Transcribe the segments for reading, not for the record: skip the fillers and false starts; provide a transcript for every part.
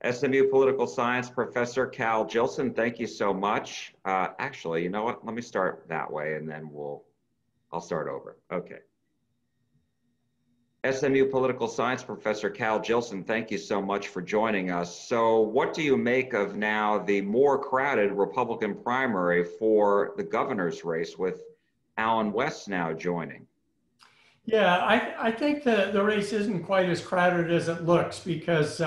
SMU political science professor Cal Jillson, thank you so much. Actually, you know what? Let me start that way and then I'll start over. Okay. SMU political science professor Cal Jillson, thank you so much for joining us. So what do you make of now the more crowded Republican primary for the governor's race with Allen West now joining? Yeah, I think the race isn't quite as crowded as it looks because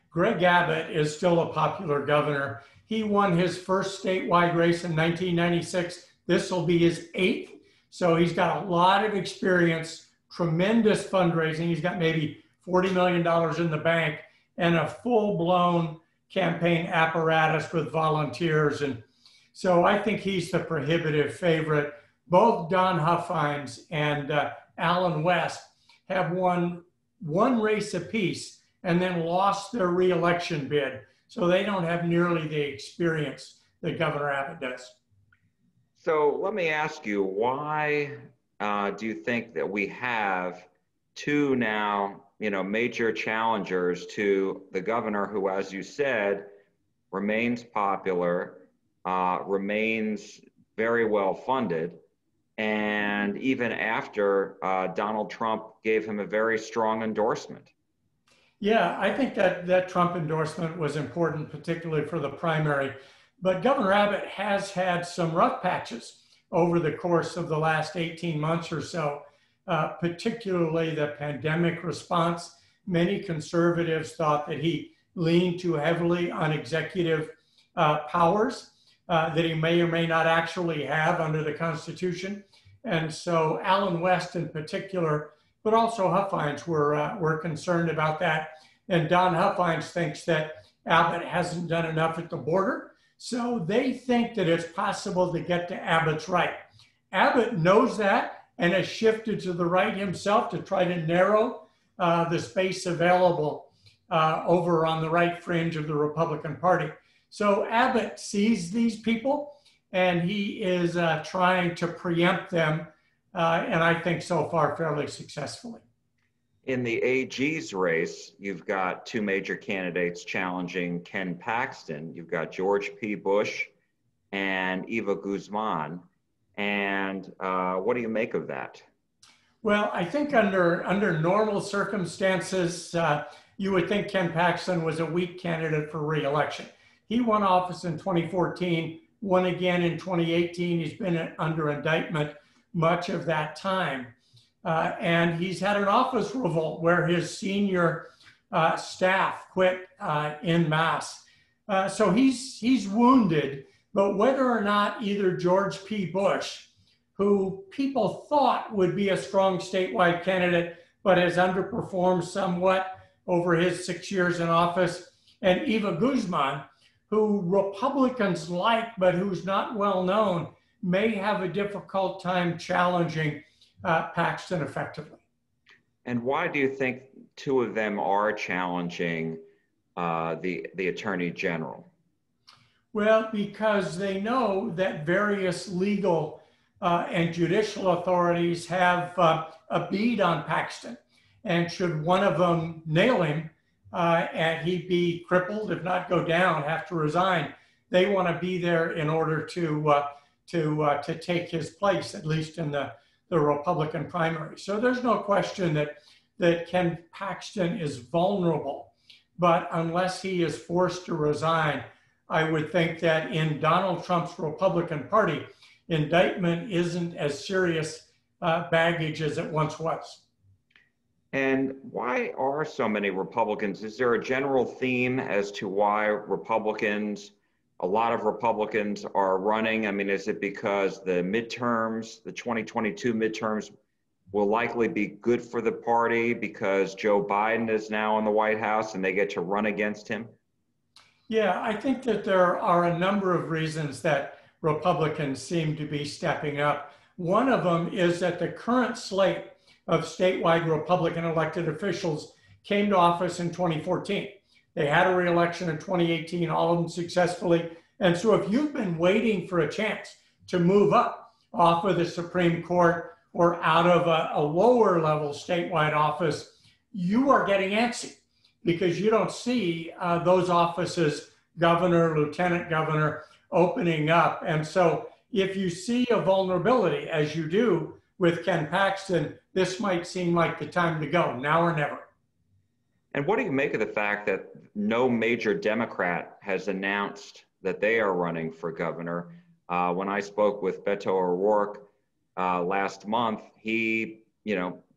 Greg Abbott is still a popular governor. He won his first statewide race in 1996. This will be his 8th. So he's got a lot of experience, tremendous fundraising. He's got maybe $40 million in the bank and a full-blown campaign apparatus with volunteers. And so I think he's the prohibitive favorite. Both Don Huffines and Allen West have won one race apiece and then lost their reelection bid. So they don't have nearly the experience that Governor Abbott does. So let me ask you, why do you think that we have two now, major challengers to the governor who, as you said, remains popular, remains very well funded, and even after Donald Trump gave him a very strong endorsement? Yeah, I think that Trump endorsement was important, particularly for the primary. But Governor Abbott has had some rough patches over the course of the last 18 months or so, particularly the pandemic response. Many conservatives thought that he leaned too heavily on executive powers that he may or may not actually have under the Constitution. And so Allen West in particular, but also Huffines were concerned about that. And Don Huffines thinks that Abbott hasn't done enough at the border. So they think that it's possible to get to Abbott's right. Abbott knows that and has shifted to the right himself to try to narrow the space available over on the right fringe of the Republican Party. So Abbott sees these people and he is trying to preempt them, and I think so far fairly successfully. In the AG's race, you've got two major candidates challenging Ken Paxton. You've got George P. Bush and Eva Guzman. And what do you make of that? Well, I think under normal circumstances, you would think Ken Paxton was a weak candidate for re-election. He won office in 2014, won again in 2018. He's been under indictment much of that time. And he's had an office revolt where his senior staff quit en masse. So he's wounded, but whether or not either George P. Bush, who people thought would be a strong statewide candidate, but has underperformed somewhat over his 6 years in office, and Eva Guzman, who Republicans like, but who's not well known, may have a difficult time challenging Paxton effectively. And why do you think two of them are challenging the Attorney General? Well, because they know that various legal and judicial authorities have a bead on Paxton. And should one of them nail him and he be crippled, if not go down, have to resign, they want to be there in order to take his place, at least in the Republican primary. So there's no question that Ken Paxton is vulnerable. But unless he is forced to resign, I would think that in Donald Trump's Republican Party, indictment isn't as serious baggage as it once was. And why are so many Republicans? Is there a general theme as to why a lot of Republicans are running? I mean, is it because the midterms, the 2022 midterms, will likely be good for the party because Joe Biden is now in the White House and they get to run against him? Yeah, I think that there are a number of reasons that Republicans seem to be stepping up. One of them is that the current slate of statewide Republican elected officials came to office in 2014. They had a re-election in 2018, all of them successfully. And so if you've been waiting for a chance to move up off of the Supreme Court or out of a lower level statewide office, you are getting antsy because you don't see those offices, governor, lieutenant governor, opening up. And so if you see a vulnerability, as you do with Ken Paxton, this might seem like the time to go, now or never. And what do you make of the fact that no major Democrat has announced that they are running for governor? When I spoke with Beto O'Rourke last month, he,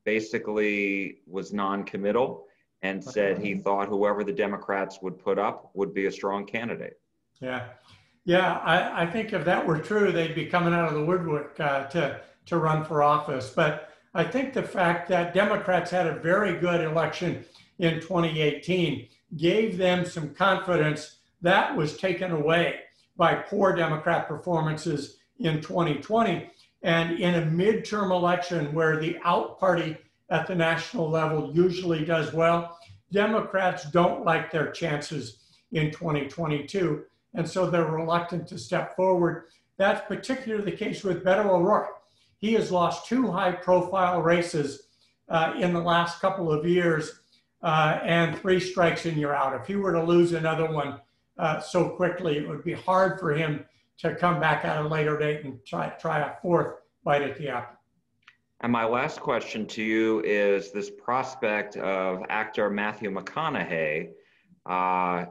basically was non-committal and said he thought whoever the Democrats would put up would be a strong candidate. Yeah. Yeah, I think if that were true, they'd be coming out of the woodwork to run for office. But I think the fact that Democrats had a very good election in 2018 gave them some confidence that was taken away by poor Democrat performances in 2020. And in a midterm election where the out party at the national level usually does well, Democrats don't like their chances in 2022. And so they're reluctant to step forward. That's particularly the case with Beto O'Rourke. He has lost 2 high-profile races in the last couple of years, and 3 strikes and you're out. If he were to lose another one so quickly, it would be hard for him to come back at a later date and try a 4th bite at the apple. And my last question to you is this prospect of actor Matthew McConaughey.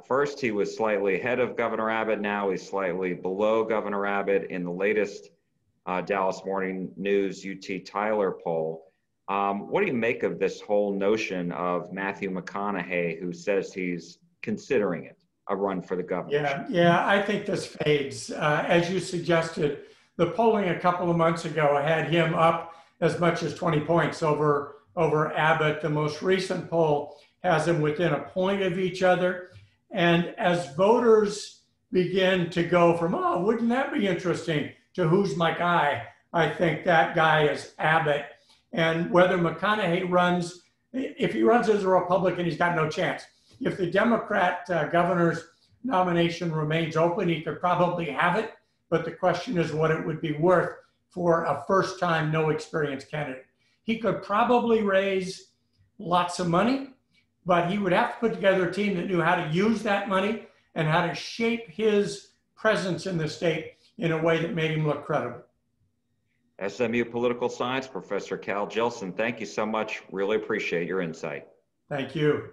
First, he was slightly ahead of Governor Abbott. Now he's slightly below Governor Abbott in the latest Dallas Morning News UT Tyler poll. What do you make of this whole notion of Matthew McConaughey, who says he's considering it, a run for the governorship? Yeah, I think this fades. As you suggested, the polling a couple of months ago had him up as much as 20 points over Abbott. The most recent poll has them within a point of each other. And as voters begin to go from, oh, wouldn't that be interesting, to who's my guy, I think that guy is Abbott. And whether McConaughey runs, if he runs as a Republican, he's got no chance. If the Democrat governor's nomination remains open, he could probably have it. But the question is what it would be worth for a first-time, no experience candidate. He could probably raise lots of money, but he would have to put together a team that knew how to use that money and how to shape his presence in the state in a way that made him look credible. SMU political science professor Cal Jillson, thank you so much. Really appreciate your insight. Thank you.